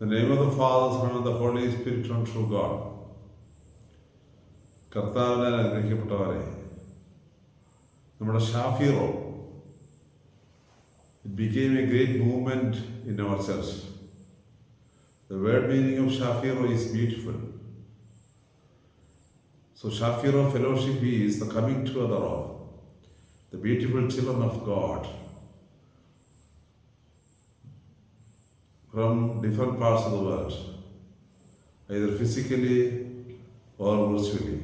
In the name of the Father, Son, and the Holy Spirit, one true God. കർത്താവിനാൽ അനുഗ്രഹിക്കപ്പെട്ടവരെ, നമ്മുടെ ഷാഫിറോ, it became a great movement in our church. The word meaning of Shafiro is beautiful. So Shafiro fellowship is the coming together of the beautiful children of God from different parts of the world, either physically or virtually.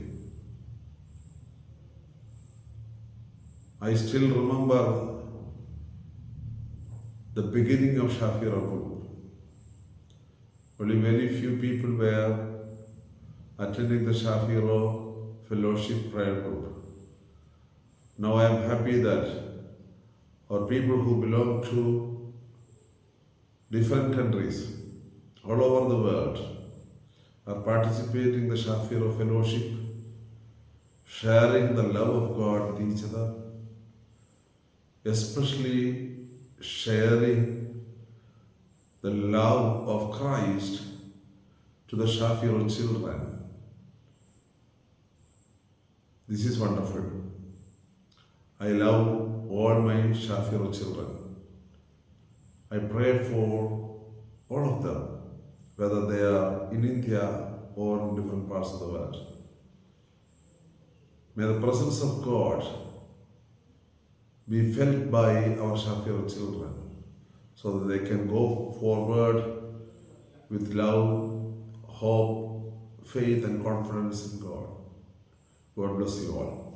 I still remember the beginning of Shafiro group. Only very few people were attending the Shafiro Fellowship Prayer Group. Now I am happy that our people who belong to different countries all over the world are participating in the Shafiro Fellowship, sharing the love of God with each other, especially sharing the love of Christ to the Shafiro children. This is wonderful. I love all my Shafiro children. I pray for all of them, whether they are in India or in different parts of the world. May the presence of God be felt by our Shafiro children, so that they can go forward with love, hope, faith, and confidence in God. God bless you all.